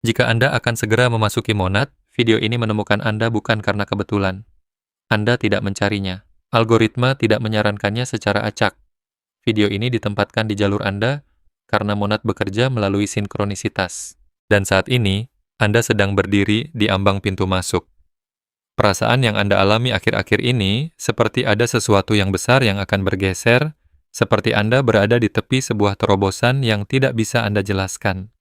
Jika Anda akan segera memasuki monad, video ini menemukan Anda bukan karena kebetulan. Anda tidak mencarinya. Algoritma tidak menyarankannya secara acak. Video ini ditempatkan di jalur Anda karena monad bekerja melalui sinkronisitas. Dan saat ini, Anda sedang berdiri di ambang pintu masuk. Perasaan yang Anda alami akhir-akhir ini seperti ada sesuatu yang besar yang akan bergeser, seperti Anda berada di tepi sebuah terobosan yang tidak bisa Anda jelaskan.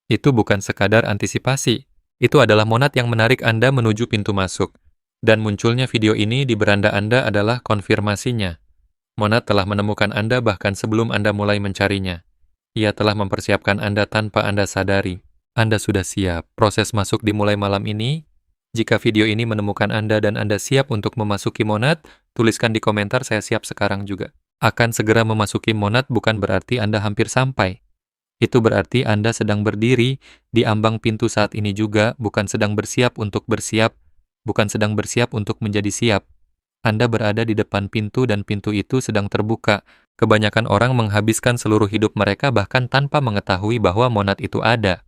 Itu bukan sekadar antisipasi. Itu adalah monad yang menarik Anda menuju pintu masuk. Dan munculnya video ini di beranda Anda adalah konfirmasinya. Monad telah menemukan Anda bahkan sebelum Anda mulai mencarinya. Ia telah mempersiapkan Anda tanpa Anda sadari. Anda sudah siap. Proses masuk dimulai malam ini. Jika video ini menemukan Anda dan Anda siap untuk memasuki monad, tuliskan di komentar saya siap sekarang juga. Akan segera memasuki monad bukan berarti Anda hampir sampai. Itu berarti Anda sedang berdiri di ambang pintu saat ini juga, bukan sedang bersiap untuk bersiap, bukan sedang bersiap untuk menjadi siap. Anda berada di depan pintu dan pintu itu sedang terbuka. Kebanyakan orang menghabiskan seluruh hidup mereka bahkan tanpa mengetahui bahwa monad itu ada.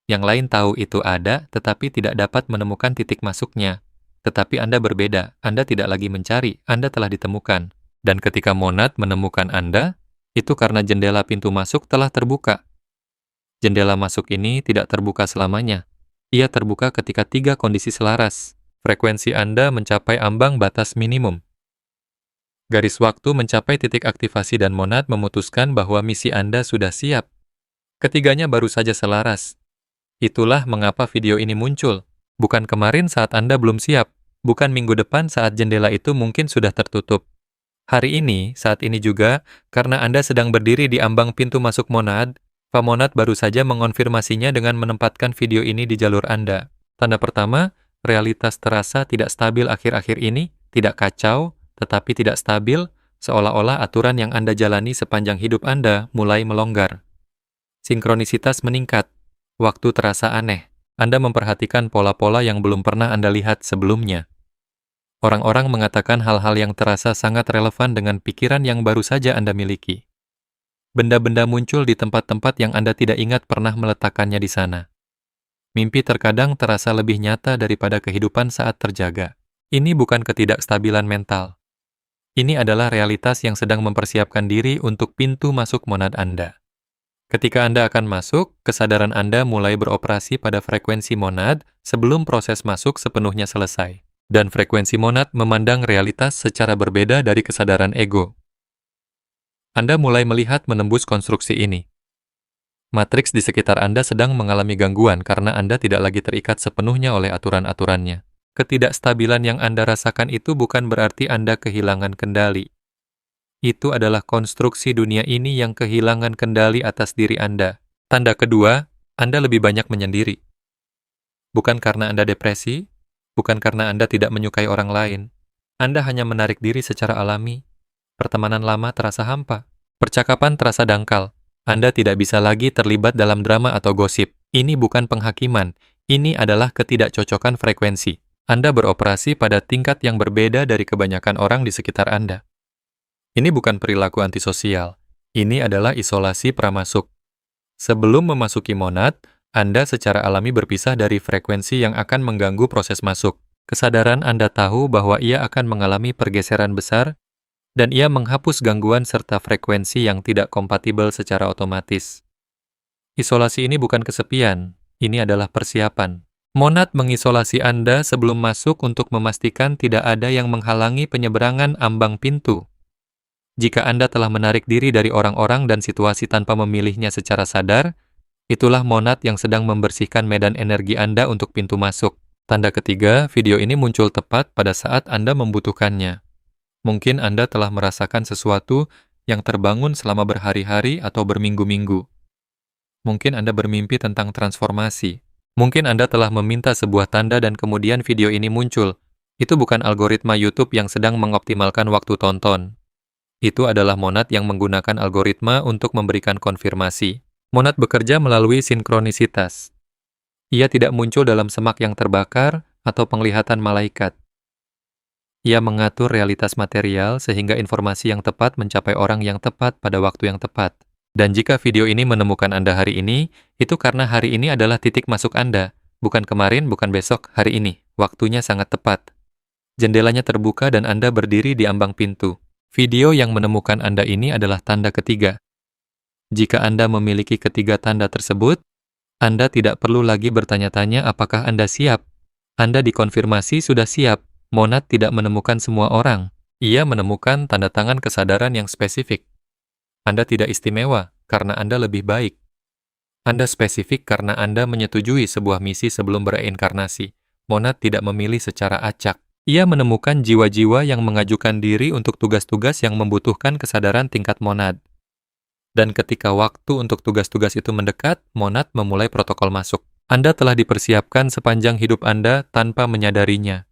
Yang lain tahu itu ada, tetapi tidak dapat menemukan titik masuknya. Tetapi Anda berbeda, Anda tidak lagi mencari, Anda telah ditemukan. Dan ketika monad menemukan Anda, itu karena jendela pintu masuk telah terbuka. Jendela masuk ini tidak terbuka selamanya. Ia terbuka ketika 3 kondisi selaras. Frekuensi Anda mencapai ambang batas minimum. Garis waktu mencapai titik aktivasi dan monad memutuskan bahwa misi Anda sudah siap. Ketiganya baru saja selaras. Itulah mengapa video ini muncul. Bukan kemarin saat Anda belum siap, bukan minggu depan saat jendela itu mungkin sudah tertutup. Hari ini, saat ini juga, karena Anda sedang berdiri di ambang pintu masuk monad, Pamonad baru saja mengonfirmasinya dengan menempatkan video ini di jalur Anda. Tanda pertama, realitas terasa tidak stabil akhir-akhir ini, tidak kacau, tetapi tidak stabil, seolah-olah aturan yang Anda jalani sepanjang hidup Anda mulai melonggar. Sinkronisitas meningkat. Waktu terasa aneh. Anda memperhatikan pola-pola yang belum pernah Anda lihat sebelumnya. Orang-orang mengatakan hal-hal yang terasa sangat relevan dengan pikiran yang baru saja Anda miliki. Benda-benda muncul di tempat-tempat yang Anda tidak ingat pernah meletakkannya di sana. Mimpi terkadang terasa lebih nyata daripada kehidupan saat terjaga. Ini bukan ketidakstabilan mental. Ini adalah realitas yang sedang mempersiapkan diri untuk pintu masuk monad Anda. Ketika Anda akan masuk, kesadaran Anda mulai beroperasi pada frekuensi monad sebelum proses masuk sepenuhnya selesai. Dan frekuensi monad memandang realitas secara berbeda dari kesadaran ego. Anda mulai melihat menembus konstruksi ini. Matriks di sekitar Anda sedang mengalami gangguan karena Anda tidak lagi terikat sepenuhnya oleh aturan-aturannya. Ketidakstabilan yang Anda rasakan itu bukan berarti Anda kehilangan kendali. Itu adalah konstruksi dunia ini yang kehilangan kendali atas diri Anda. Tanda kedua, Anda lebih banyak menyendiri. Bukan karena Anda depresi, bukan karena Anda tidak menyukai orang lain. Anda hanya menarik diri secara alami. Pertemanan lama terasa hampa. Percakapan terasa dangkal. Anda tidak bisa lagi terlibat dalam drama atau gosip. Ini bukan penghakiman. Ini adalah ketidakcocokan frekuensi. Anda beroperasi pada tingkat yang berbeda dari kebanyakan orang di sekitar Anda. Ini bukan perilaku antisosial. Ini adalah isolasi pramasuk. Sebelum memasuki monad, Anda secara alami berpisah dari frekuensi yang akan mengganggu proses masuk. Kesadaran Anda tahu bahwa ia akan mengalami pergeseran besar, dan ia menghapus gangguan serta frekuensi yang tidak kompatibel secara otomatis. Isolasi ini bukan kesepian, ini adalah persiapan. Monad mengisolasi Anda sebelum masuk untuk memastikan tidak ada yang menghalangi penyeberangan ambang pintu. Jika Anda telah menarik diri dari orang-orang dan situasi tanpa memilihnya secara sadar, itulah monad yang sedang membersihkan medan energi Anda untuk pintu masuk. Tanda ketiga, video ini muncul tepat pada saat Anda membutuhkannya. Mungkin Anda telah merasakan sesuatu yang terbangun selama berhari-hari atau berminggu-minggu. Mungkin Anda bermimpi tentang transformasi. Mungkin Anda telah meminta sebuah tanda dan kemudian video ini muncul. Itu bukan algoritma YouTube yang sedang mengoptimalkan waktu tonton. Itu adalah monad yang menggunakan algoritma untuk memberikan konfirmasi. Monad bekerja melalui sinkronisitas. Ia tidak muncul dalam semak yang terbakar atau penglihatan malaikat. Ia mengatur realitas material sehingga informasi yang tepat mencapai orang yang tepat pada waktu yang tepat. Dan jika video ini menemukan Anda hari ini, itu karena hari ini adalah titik masuk Anda. Bukan kemarin, bukan besok, hari ini. Waktunya sangat tepat. Jendelanya terbuka dan Anda berdiri di ambang pintu. Video yang menemukan Anda ini adalah tanda ketiga. Jika Anda memiliki ketiga tanda tersebut, Anda tidak perlu lagi bertanya-tanya apakah Anda siap. Anda dikonfirmasi sudah siap. Monad tidak menemukan semua orang. Ia menemukan tanda tangan kesadaran yang spesifik. Anda tidak istimewa karena Anda lebih baik. Anda spesifik karena Anda menyetujui sebuah misi sebelum bereinkarnasi. Monad tidak memilih secara acak. Ia menemukan jiwa-jiwa yang mengajukan diri untuk tugas-tugas yang membutuhkan kesadaran tingkat monad. Dan ketika waktu untuk tugas-tugas itu mendekat, monad memulai protokol masuk. Anda telah dipersiapkan sepanjang hidup Anda tanpa menyadarinya.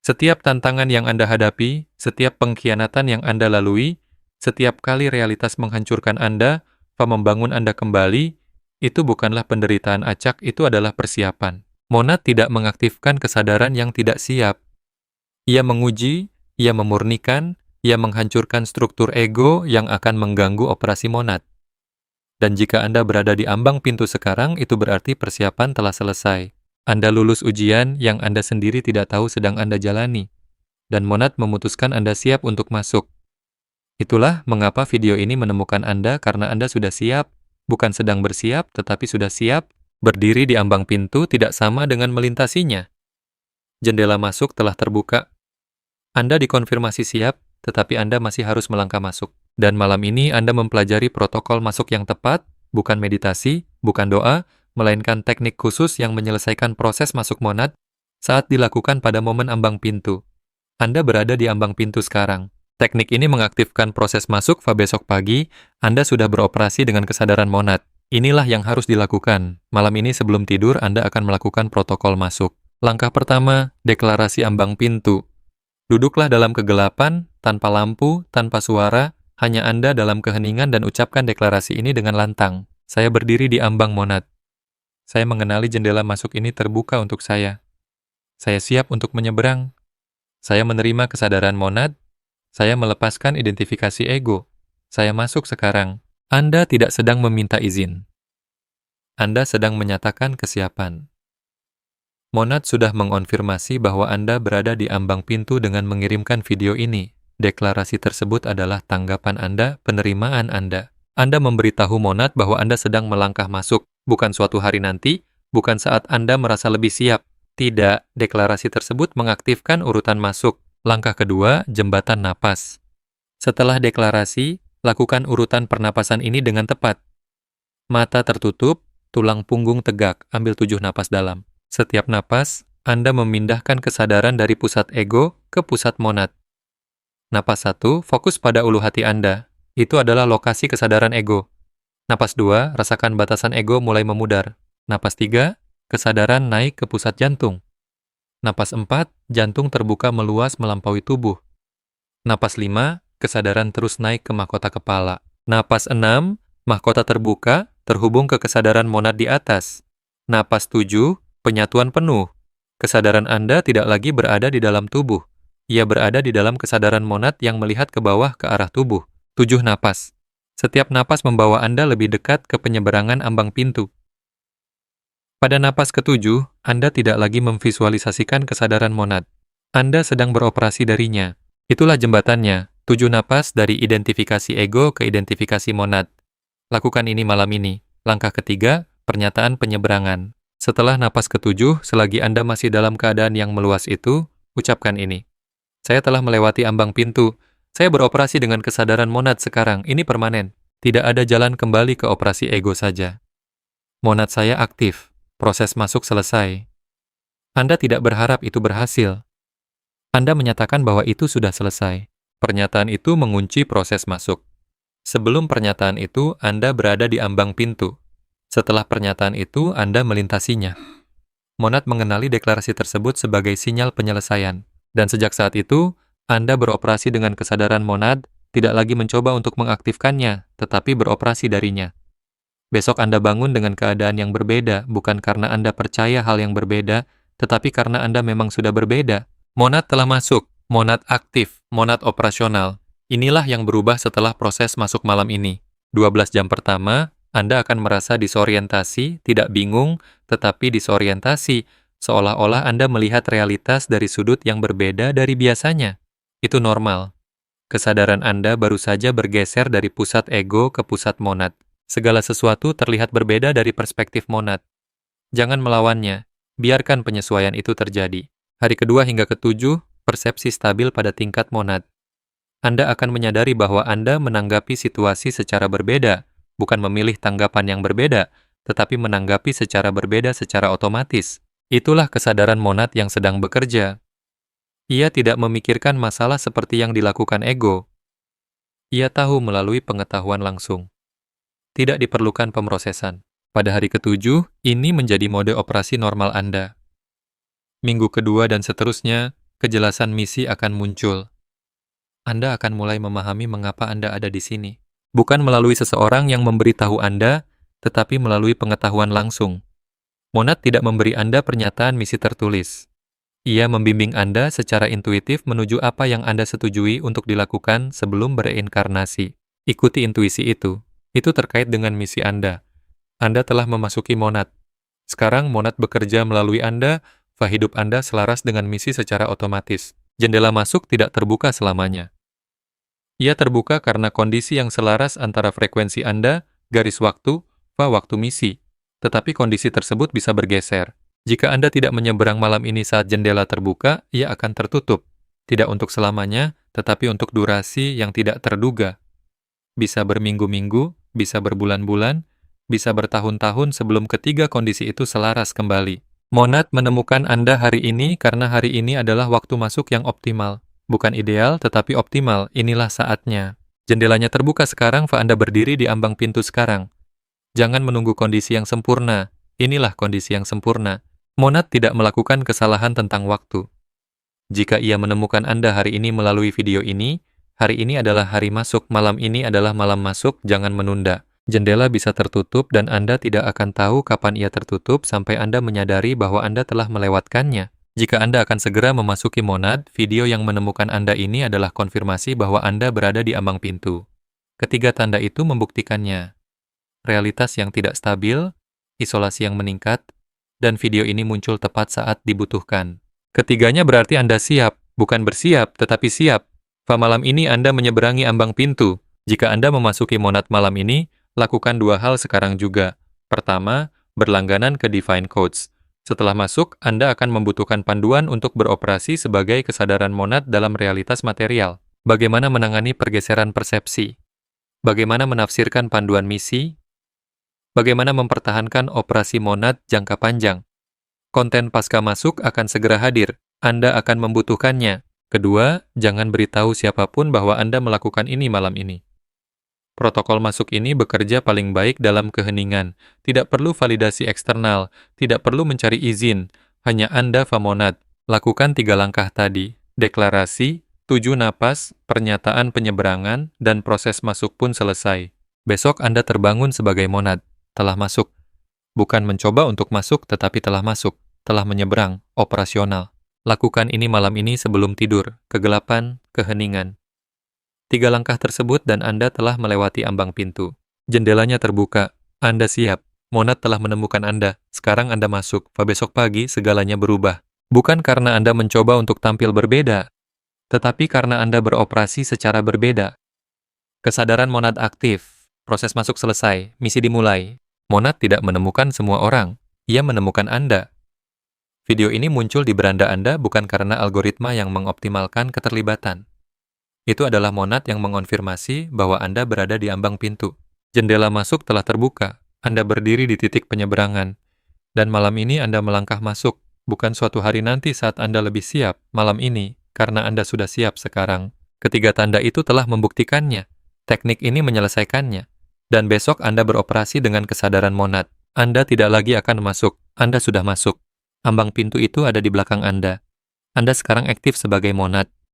Setiap tantangan yang Anda hadapi, setiap pengkhianatan yang Anda lalui, setiap kali realitas menghancurkan Anda, membangun Anda kembali, itu bukanlah penderitaan acak, itu adalah persiapan. Monad tidak mengaktifkan kesadaran yang tidak siap. Ia menguji, ia memurnikan, ia menghancurkan struktur ego yang akan mengganggu operasi monad. Dan jika Anda berada di ambang pintu sekarang, itu berarti persiapan telah selesai. Anda lulus ujian yang Anda sendiri tidak tahu sedang Anda jalani. Dan monad memutuskan Anda siap untuk masuk. Itulah mengapa video ini menemukan Anda karena Anda sudah siap, bukan sedang bersiap, tetapi sudah siap. Berdiri di ambang pintu tidak sama dengan melintasinya. Jendela masuk telah terbuka. Anda dikonfirmasi siap, tetapi Anda masih harus melangkah masuk. Dan malam ini Anda mempelajari protokol masuk yang tepat, bukan meditasi, bukan doa, melainkan teknik khusus yang menyelesaikan proses masuk monad saat dilakukan pada momen ambang pintu. Anda berada di ambang pintu sekarang. Teknik ini mengaktifkan proses masuk, besok pagi, Anda sudah beroperasi dengan kesadaran monad. Inilah yang harus dilakukan. Malam ini sebelum tidur, Anda akan melakukan protokol masuk. Langkah pertama, deklarasi ambang pintu. Duduklah dalam kegelapan, tanpa lampu, tanpa suara, hanya Anda dalam keheningan dan ucapkan deklarasi ini dengan lantang. Saya berdiri di ambang monad. Saya mengenali jendela masuk ini terbuka untuk saya. Saya siap untuk menyeberang. Saya menerima kesadaran monad. Saya melepaskan identifikasi ego. Saya masuk sekarang. Anda tidak sedang meminta izin. Anda sedang menyatakan kesiapan. Monad sudah mengonfirmasi bahwa Anda berada di ambang pintu dengan mengirimkan video ini. Deklarasi tersebut adalah tanggapan Anda, penerimaan Anda. Anda memberitahu monad bahwa Anda sedang melangkah masuk, bukan suatu hari nanti, bukan saat Anda merasa lebih siap. Tidak, deklarasi tersebut mengaktifkan urutan masuk. Langkah kedua, jembatan napas. Setelah deklarasi, lakukan urutan pernapasan ini dengan tepat. Mata tertutup, tulang punggung tegak, ambil 7 napas dalam. Setiap napas, Anda memindahkan kesadaran dari pusat ego ke pusat monad. Napas 1, fokus pada ulu hati Anda. Itu adalah lokasi kesadaran ego. Napas 2, rasakan batasan ego mulai memudar. Napas 3, kesadaran naik ke pusat jantung. Napas 4, jantung terbuka meluas melampaui tubuh. Napas 5, kesadaran terus naik ke mahkota kepala. Napas 6, mahkota terbuka, terhubung ke kesadaran monad di atas. Napas 7, penyatuan penuh. Kesadaran Anda tidak lagi berada di dalam tubuh. Ia berada di dalam kesadaran monad yang melihat ke bawah ke arah tubuh. 7 napas. Setiap napas membawa Anda lebih dekat ke penyeberangan ambang pintu. Pada napas ke-7, Anda tidak lagi memvisualisasikan kesadaran monad. Anda sedang beroperasi darinya. Itulah jembatannya, 7 napas dari identifikasi ego ke identifikasi monad. Lakukan ini malam ini. Langkah ketiga, pernyataan penyeberangan. Setelah napas ke-7, selagi Anda masih dalam keadaan yang meluas itu, ucapkan ini. Saya telah melewati ambang pintu. Saya beroperasi dengan kesadaran monad sekarang. Ini permanen. Tidak ada jalan kembali ke operasi ego saja. Monad saya aktif. Proses masuk selesai. Anda tidak berharap itu berhasil. Anda menyatakan bahwa itu sudah selesai. Pernyataan itu mengunci proses masuk. Sebelum pernyataan itu, Anda berada di ambang pintu. Setelah pernyataan itu, Anda melintasinya. Monad mengenali deklarasi tersebut sebagai sinyal penyelesaian. Dan sejak saat itu, Anda beroperasi dengan kesadaran monad, tidak lagi mencoba untuk mengaktifkannya, tetapi beroperasi darinya. Besok Anda bangun dengan keadaan yang berbeda, bukan karena Anda percaya hal yang berbeda, tetapi karena Anda memang sudah berbeda. Monad telah masuk, monad aktif, monad operasional. Inilah yang berubah setelah proses masuk malam ini. 12 jam pertama, Anda akan merasa disorientasi, tidak bingung, tetapi disorientasi, seolah-olah Anda melihat realitas dari sudut yang berbeda dari biasanya. Itu normal. Kesadaran Anda baru saja bergeser dari pusat ego ke pusat monad. Segala sesuatu terlihat berbeda dari perspektif monad. Jangan melawannya, biarkan penyesuaian itu terjadi. Hari kedua hingga ketujuh, persepsi stabil pada tingkat monad. Anda akan menyadari bahwa Anda menanggapi situasi secara berbeda, bukan memilih tanggapan yang berbeda, tetapi menanggapi secara berbeda secara otomatis. Itulah kesadaran monad yang sedang bekerja. Ia tidak memikirkan masalah seperti yang dilakukan ego. Ia tahu melalui pengetahuan langsung. Tidak diperlukan pemrosesan. Pada hari ketujuh, ini menjadi mode operasi normal Anda. Minggu kedua dan seterusnya, kejelasan misi akan muncul. Anda akan mulai memahami mengapa Anda ada di sini. Bukan melalui seseorang yang memberitahu Anda, tetapi melalui pengetahuan langsung. Monad tidak memberi Anda pernyataan misi tertulis. Ia membimbing Anda secara intuitif menuju apa yang Anda setujui untuk dilakukan sebelum bereinkarnasi. Ikuti intuisi itu. Itu terkait dengan misi Anda. Anda telah memasuki monad. Sekarang monad bekerja melalui Anda, hidup Anda selaras dengan misi secara otomatis. Jendela masuk tidak terbuka selamanya. Ia terbuka karena kondisi yang selaras antara frekuensi Anda, garis waktu, waktu misi. Tetapi kondisi tersebut bisa bergeser. Jika Anda tidak menyeberang malam ini saat jendela terbuka, ia akan tertutup. Tidak untuk selamanya, tetapi untuk durasi yang tidak terduga. Bisa berminggu-minggu, bisa berbulan-bulan, bisa bertahun-tahun sebelum ketiga kondisi itu selaras kembali. Monad menemukan Anda hari ini karena hari ini adalah waktu masuk yang optimal. Bukan ideal, tetapi optimal. Inilah saatnya. Jendelanya terbuka sekarang, Anda berdiri di ambang pintu sekarang. Jangan menunggu kondisi yang sempurna. Inilah kondisi yang sempurna. Monad tidak melakukan kesalahan tentang waktu. Jika ia menemukan Anda hari ini melalui video ini, hari ini adalah hari masuk, malam ini adalah malam masuk, jangan menunda. Jendela bisa tertutup dan Anda tidak akan tahu kapan ia tertutup sampai Anda menyadari bahwa Anda telah melewatkannya. Jika Anda akan segera memasuki monad, video yang menemukan Anda ini adalah konfirmasi bahwa Anda berada di ambang pintu. Ketiga tanda itu membuktikannya. Realitas yang tidak stabil, isolasi yang meningkat, dan video ini muncul tepat saat dibutuhkan. Ketiganya berarti Anda siap, bukan bersiap, tetapi siap. Malam ini Anda menyeberangi ambang pintu. Jika Anda memasuki monad malam ini, lakukan dua hal sekarang juga. Pertama, berlangganan ke Divine Codes. Setelah masuk, Anda akan membutuhkan panduan untuk beroperasi sebagai kesadaran monad dalam realitas material. Bagaimana menangani pergeseran persepsi? Bagaimana menafsirkan panduan misi? Bagaimana mempertahankan operasi monad jangka panjang? Konten pasca masuk akan segera hadir. Anda akan membutuhkannya. Kedua, jangan beritahu siapapun bahwa Anda melakukan ini malam ini. Protokol masuk ini bekerja paling baik dalam keheningan. Tidak perlu validasi eksternal, tidak perlu mencari izin. Hanya Anda monad. Lakukan 3 langkah tadi. Deklarasi, 7 napas, pernyataan penyeberangan, dan proses masuk pun selesai. Besok Anda terbangun sebagai monad. Telah masuk. Bukan mencoba untuk masuk, tetapi telah masuk. Telah menyeberang, operasional. Lakukan ini malam ini sebelum tidur, kegelapan, keheningan. 3 langkah tersebut dan Anda telah melewati ambang pintu. Jendelanya terbuka. Anda siap. Monad telah menemukan Anda. Sekarang Anda masuk. Besok pagi segalanya berubah. Bukan karena Anda mencoba untuk tampil berbeda, tetapi karena Anda beroperasi secara berbeda. Kesadaran monad aktif. Proses masuk selesai. Misi dimulai. Monad tidak menemukan semua orang. Ia menemukan Anda. Video ini muncul di beranda Anda bukan karena algoritma yang mengoptimalkan keterlibatan. Itu adalah monad yang mengonfirmasi bahwa Anda berada di ambang pintu. Jendela masuk telah terbuka. Anda berdiri di titik penyeberangan. Dan malam ini Anda melangkah masuk. Bukan suatu hari nanti saat Anda lebih siap. Malam ini, karena Anda sudah siap sekarang. Ketiga tanda itu telah membuktikannya. Teknik ini menyelesaikannya. Dan besok Anda beroperasi dengan kesadaran monad. Anda tidak lagi akan masuk. Anda sudah masuk. Ambang pintu itu ada di belakang Anda. Anda sekarang aktif sebagai monad.